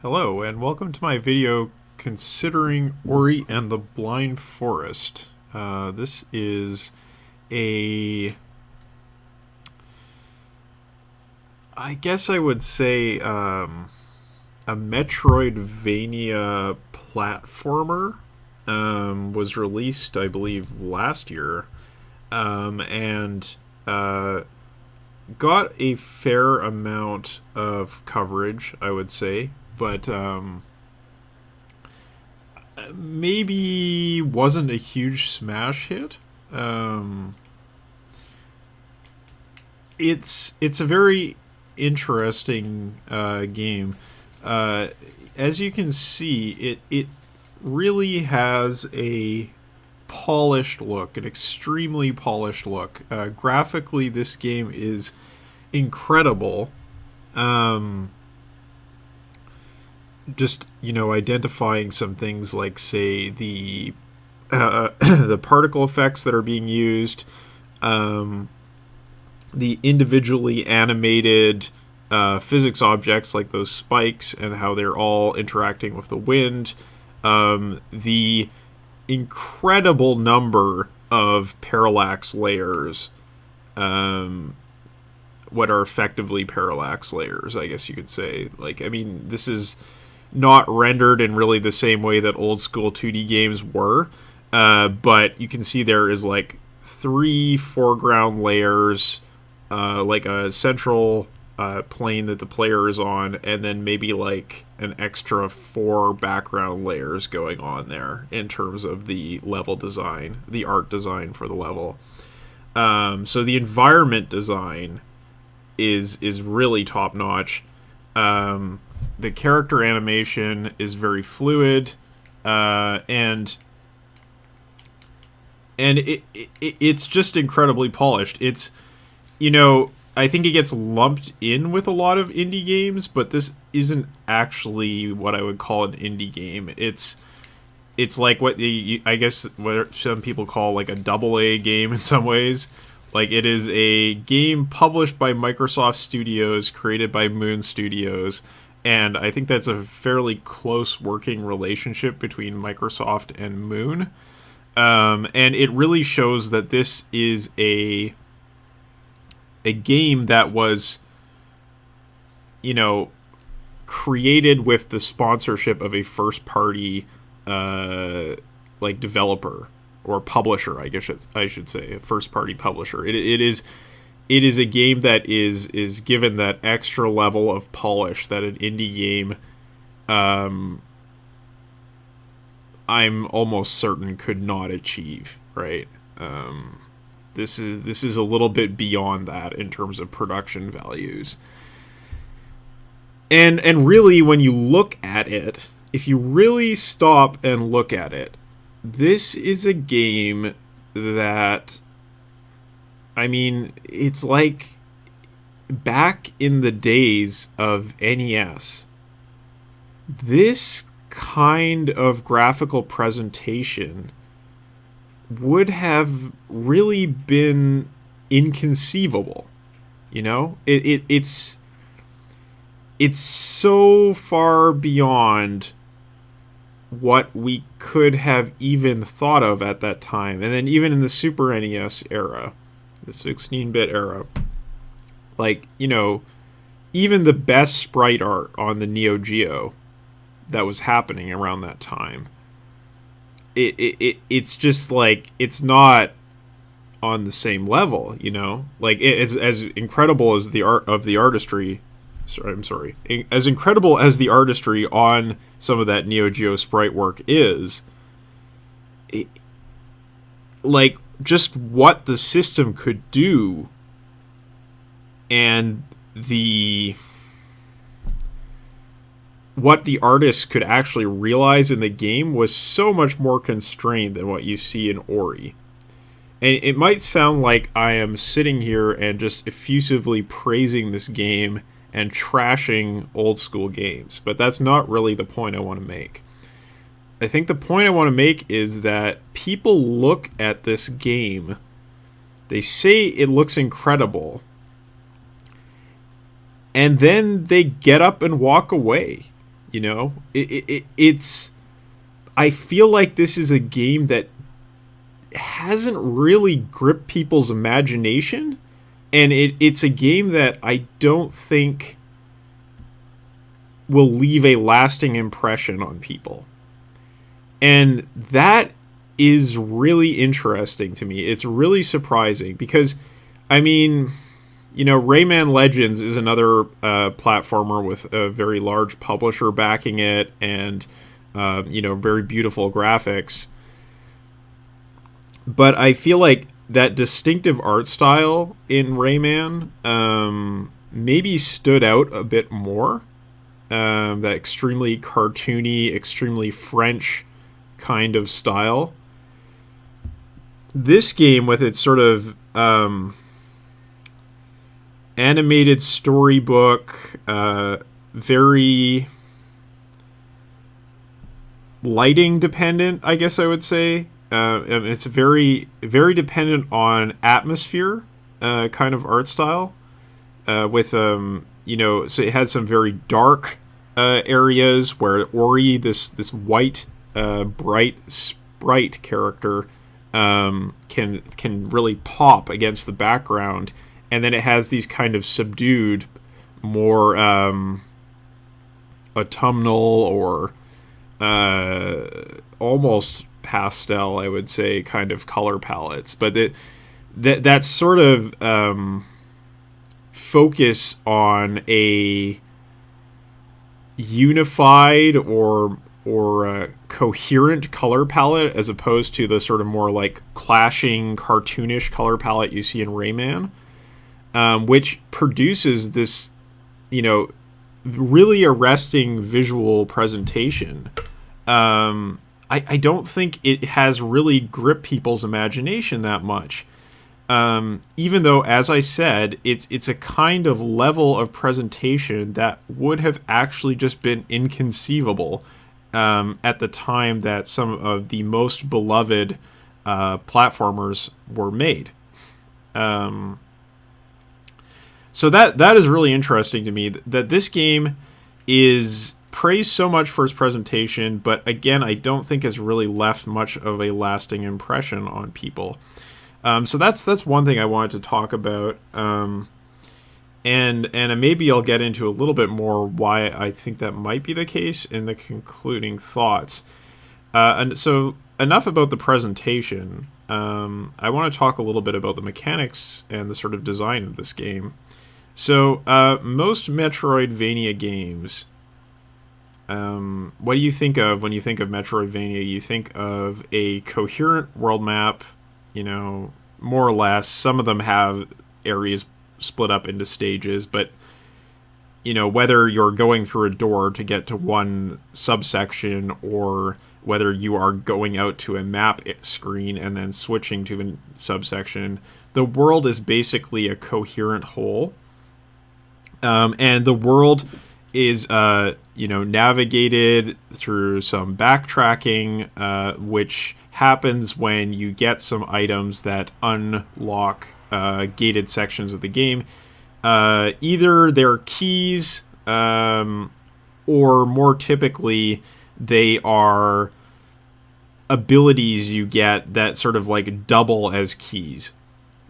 Hello, and welcome to my video considering Ori and the Blind Forest. This is a, I guess I would say, a Metroidvania platformer. Was released, I believe, last year, and got a fair amount of coverage, I would say, but maybe wasn't a huge smash hit. Um, it's a very interesting game. Uh, as you can see, it really has a polished look, an extremely polished look. Graphically, this game is incredible. Um, just identifying some things like, say, the the particle effects that are being used, um, the individually animated physics objects like those spikes and how they're all interacting with the wind, the incredible number of parallax layers, um, what are effectively parallax layers, I guess you could say. Like, I mean, this is not rendered in really the same way that old school 2D games were, but you can see there is like three foreground layers, like a central plane that the player is on, and then maybe like an extra four background layers going on there in terms of the level design, the art design for the level. So the environment design is really top notch. The character animation is very fluid, and it's just incredibly polished. It's, I think it gets lumped in with a lot of indie games, but this isn't actually what I would call an indie game. It's like I guess what some people call like a double A game in some ways. Like, it is a game published by Microsoft Studios, created by Moon Studios, and I think that's a fairly close working relationship between Microsoft and Moon. And it really shows that this is a game that was, created with the sponsorship of a first party like developer or publisher, I guess I should say, a first party publisher. It is a game that is given that extra level of polish that an indie game, I'm almost certain, could not achieve, right? This is a little bit beyond that in terms of production values. And really, when you look at it, if you really stop and look at it, this is a game that, I mean, it's like back in the days of NES. This kind of graphical presentation would have really been inconceivable. It's so far beyond what we could have even thought of at that time. And then even in the Super NES era, the 16-bit era, like, even the best sprite art on the Neo Geo that was happening around that time, it's just like, it's not on the same level, like, it's as incredible as the art of the artistry. I'm sorry. As incredible as the artistry on some of that Neo Geo sprite work is, like, just what the system could do, and what the artist could actually realize in the game was so much more constrained than what you see in Ori. And it might sound like I am sitting here and just effusively praising this game and trashing old school games, but that's not really the point I want to make. I think the point I want to make is that people look at this game, they say it looks incredible, and then they get up and walk away. You know, it's. I feel like this is a game that hasn't really gripped people's imagination, and it's a game that I don't think will leave a lasting impression on people. And that is really interesting to me. It's really surprising because, I mean, you know, Rayman Legends is another platformer with a very large publisher backing it, and you know, very beautiful graphics. But I feel like that distinctive art style in Rayman maybe stood out a bit more. That extremely cartoony, extremely French kind of style. This game, with its sort of animated storybook, very lighting dependent, I guess I would say. It's very, very dependent on atmosphere kind of art style. With you know, so it has some very dark areas where Ori, this white, bright sprite character, can really pop against the background, and then it has these kind of subdued, more autumnal or almost pastel, I would say, kind of color palettes. But that sort of focus on a unified or coherent color palette, as opposed to the sort of more like clashing, cartoonish color palette you see in Rayman, which produces this, you know, really arresting visual presentation. I don't think it has really gripped people's imagination that much. Even though, as I said, it's a kind of level of presentation that would have actually just been inconceivable at the time that some of the most beloved platformers were made. So that is really interesting to me, that this game is praised so much for its presentation, but again, I don't think has really left much of a lasting impression on people. So that's one thing I wanted to talk about, and maybe I'll get into a little bit more why I think that might be the case in the concluding thoughts. And so enough about the presentation. I want to talk a little bit about the mechanics and the sort of design of this game. So most Metroidvania games, what do you think of when you think of Metroidvania? You think of a coherent world map, you know, more or less. Some of them have areas split up into stages, but, you know, whether you're going through a door to get to one subsection, or whether you are going out to a map screen and then switching to a subsection, the world is basically a coherent whole. And the world is, you know, navigated through some backtracking, which happens when you get some items that unlock gated sections of the game. Either they're keys, or more typically, they are abilities you get that sort of like double as keys.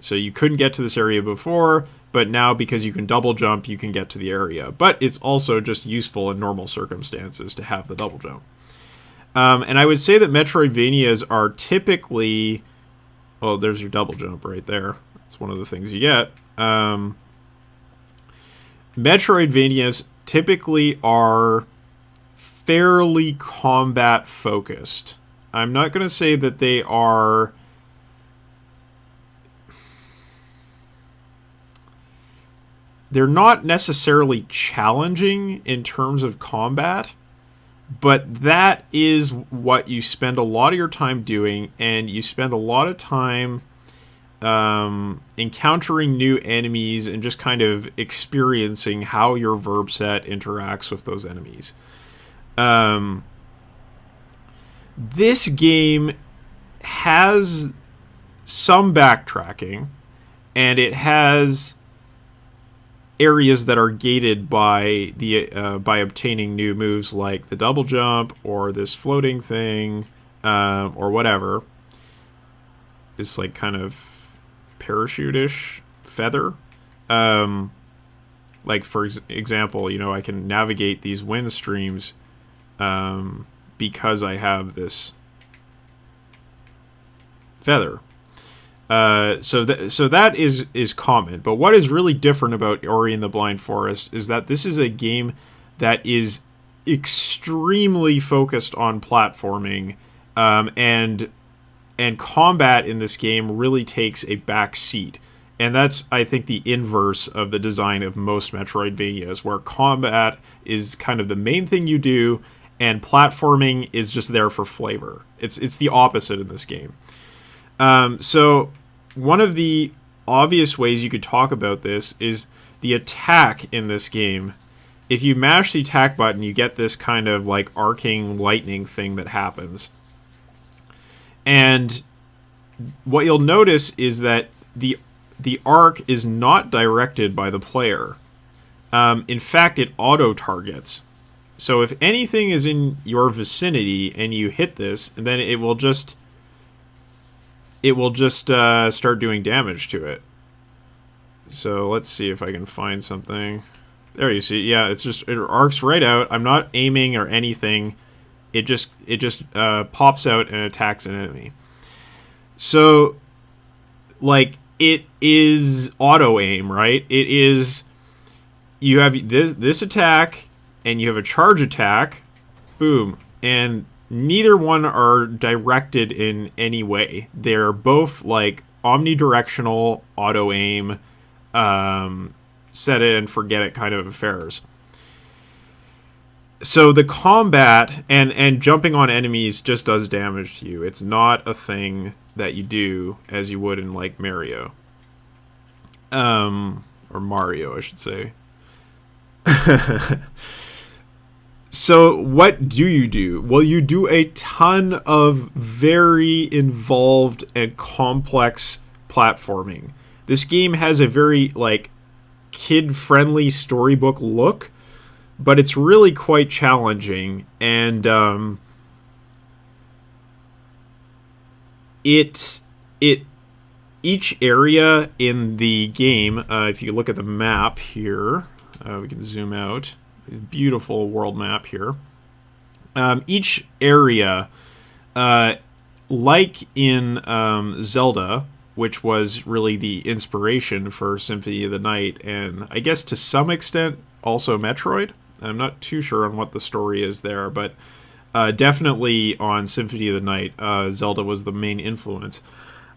So you couldn't get to this area before, but now because you can double jump, you can get to the area. But it's also just useful in normal circumstances to have the double jump. And I would say that Metroidvanias are typically... Oh, there's your double jump right there. That's one of the things you get. Metroidvanias typically are fairly combat focused. I'm not going to say that they are... They're not necessarily challenging in terms of combat, but that is what you spend a lot of your time doing, and you spend a lot of time encountering new enemies and just kind of experiencing how your verb set interacts with those enemies. This game has some backtracking, and it has areas that are gated by the by obtaining new moves like the double jump or this floating thing, or whatever. This like kind of parachute-ish feather. Like for example, I can navigate these wind streams because I have this feather. So that is common. But what is really different about Ori and the Blind Forest is that this is a game that is extremely focused on platforming, and combat in this game really takes a back seat. And that's, I think, the inverse of the design of most Metroidvanias, where combat is kind of the main thing you do, and platforming is just there for flavor. It's the opposite in this game. So one of the obvious ways you could talk about this is the attack in this game. If you mash the attack button, you get this kind of like arcing lightning thing that happens. And what you'll notice is that the arc is not directed by the player. In fact, it auto-targets. So if anything is in your vicinity and you hit this, then it will just start doing damage to it. So let's see if I can find something. There, you see, yeah, it arcs right out. I'm not aiming or anything. It just pops out and attacks an enemy. So, like, it is auto aim, right? It is, you have this attack and you have a charge attack, boom, and neither one are directed in any way. They're both like omnidirectional auto aim, set it and forget it kind of affairs. So the combat and jumping on enemies just does damage to you. It's not a thing that you do as you would in like Mario. Or Mario, I should say. So what do you do? Well, you do a ton of very involved and complex platforming. This game has a very like kid-friendly storybook look, but it's really quite challenging, and each area in the game, if you look at the map here, we can zoom out. Beautiful world map here. Each area, like in Zelda, which was really the inspiration for Symphony of the Night, and I guess to some extent also Metroid. I'm not too sure on what the story is there, but definitely on Symphony of the Night, Zelda was the main influence.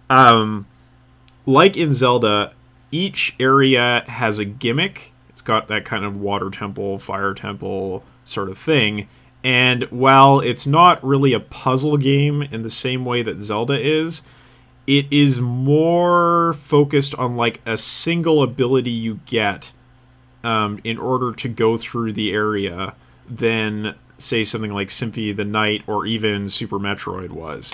Like in Zelda, each area has a gimmick. It's got that kind of water temple, fire temple sort of thing. And while it's not really a puzzle game in the same way that Zelda is, it is more focused on like a single ability you get in order to go through the area than, say, something like Symphony of the Night or even Super Metroid was.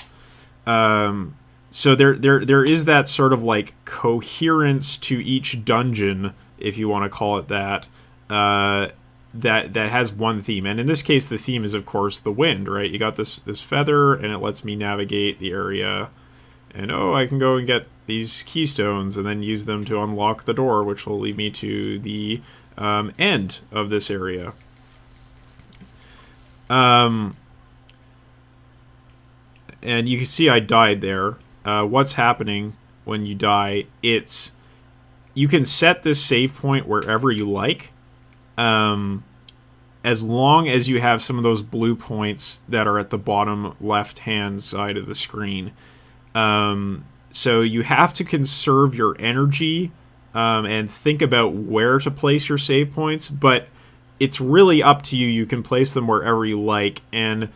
So there is that sort of like coherence to each dungeon, if you want to call it that, that has one theme. And in this case, the theme is, of course, the wind, right? You got this feather, and it lets me navigate the area. And, I can go and get these keystones and then use them to unlock the door, which will lead me to the end of this area. And you can see I died there. What's happening when you die? You can set this save point wherever you like, as long as you have some of those blue points that are at the bottom left-hand side of the screen. So you have to conserve your energy and think about where to place your save points, but it's really up to you. You can place them wherever you like, and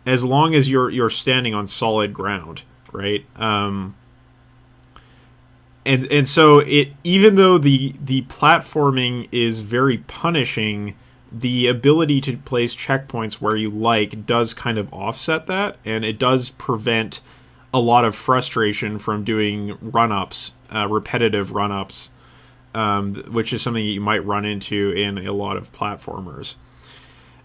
as long as you're standing on solid ground, right? And so even though the platforming is very punishing, the ability to place checkpoints where you like does kind of offset that, and it does prevent a lot of frustration from doing run-ups, repetitive run-ups. which is something that you might run into in a lot of platformers.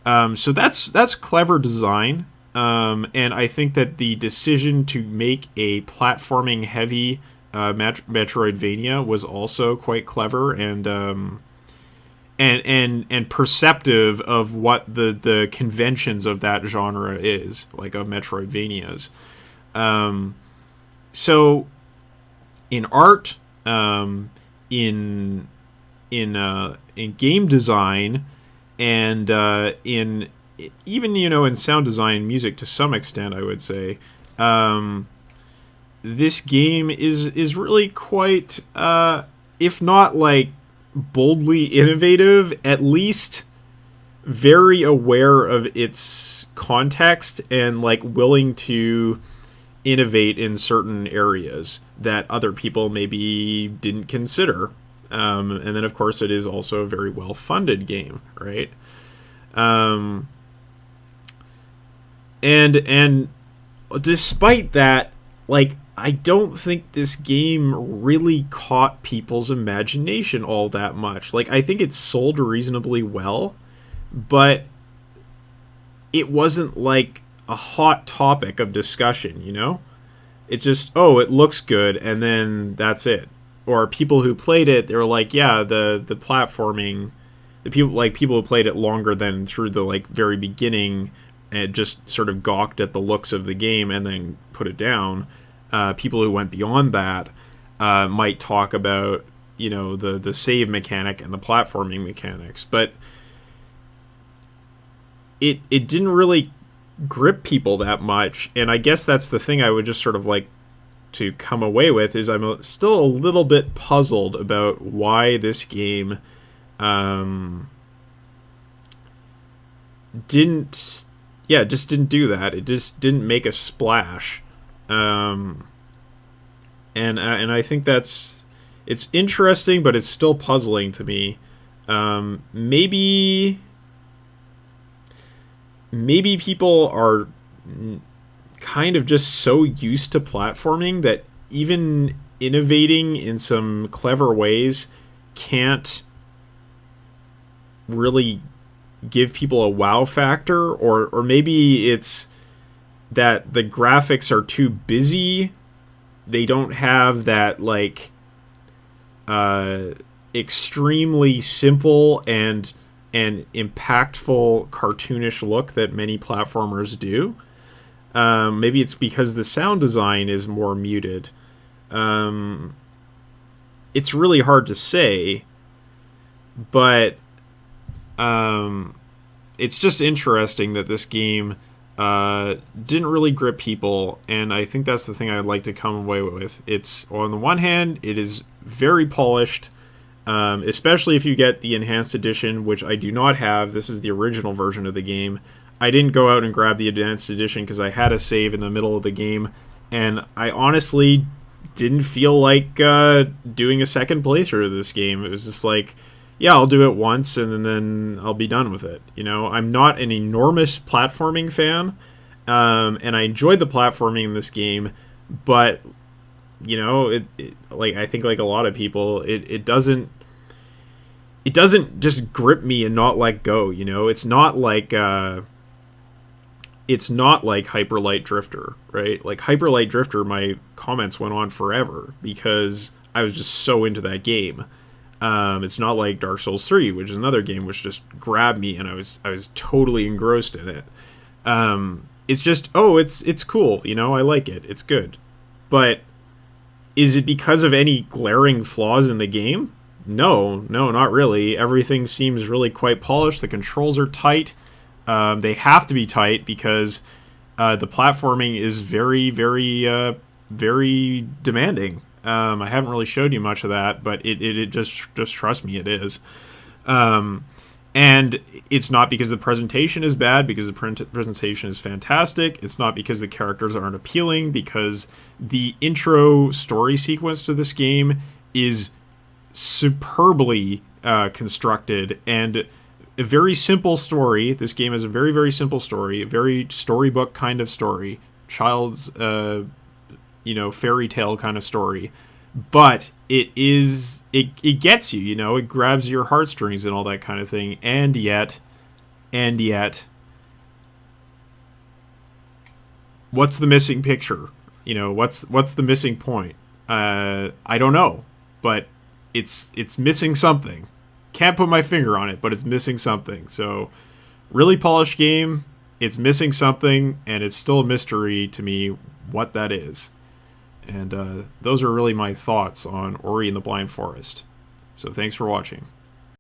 So that's clever design, and I think that the decision to make a platforming heavy Metroidvania was also quite clever and perceptive of what the conventions of that genre is, like of Metroidvanias. So in art, in game design, and in even in sound design and music to some extent, I would say, this game is really quite, if not like boldly innovative, at least very aware of its context and like willing to innovate in certain areas that other people maybe didn't consider. And then of course it is also a very well funded game, right? And despite that, like, I don't think this game really caught people's imagination all that much. Like, I think it sold reasonably well, but it wasn't like a hot topic of discussion, It's just, oh, it looks good, and then that's it. Or people who played it, they were like, yeah, the platforming, people who played it longer than through the like very beginning, and just sort of gawked at the looks of the game and then put it down. People who went beyond that might talk about, the save mechanic and the platforming mechanics, but it didn't really grip people that much. And I guess that's the thing I would just sort of like to come away with, is I'm still a little bit puzzled about why this game just didn't do that. It just didn't make a splash. And I think it's interesting, but it's still puzzling to me. Maybe people are kind of just so used to platforming that even innovating in some clever ways can't really give people a wow factor, or maybe it's that the graphics are too busy. They don't have that like extremely simple and impactful cartoonish look that many platformers do. Maybe it's because the sound design is more muted. It's really hard to say, but it's just interesting that this game didn't really grip people, and I think that's the thing I'd like to come away with. It's, on the one hand, it is very polished, especially if you get the enhanced edition, which I do not have. This is the original version of the game. I didn't go out and grab the enhanced edition because I had a save in the middle of the game, and I honestly didn't feel like doing a second playthrough of this game. It was just like, yeah, I'll do it once and then I'll be done with it. I'm not an enormous platforming fan, and I enjoyed the platforming in this game, but like, I think like a lot of people, it doesn't just grip me and not let go. It's not like Hyper Light Drifter, right? Like Hyper Light Drifter, my comments went on forever because I was just so into that game. It's not like Dark Souls 3, which is another game which just grabbed me and I was totally engrossed in it. It's just, it's cool, I like it. It's good. But is it because of any glaring flaws in the game? No, not really. Everything seems really quite polished. The controls are tight. They have to be tight because the platforming is very, very, very demanding. I haven't really showed you much of that, but it just trust me, it is. And it's not because the presentation is bad, because the presentation is fantastic. It's not because the characters aren't appealing, because the intro story sequence to this game is superbly constructed, and a very simple story. This game has a very, very simple story, a very storybook kind of story, child's, fairy tale kind of story. but it gets you, it grabs your heartstrings and all that kind of thing, and yet what's the missing picture? What's the missing point? I don't know, but it's missing something. Can't put my finger on it, but it's missing something. So, really polished game. It's missing something, and it's still a mystery to me what that is. And those are really my thoughts on Ori and the Blind Forest. So thanks for watching.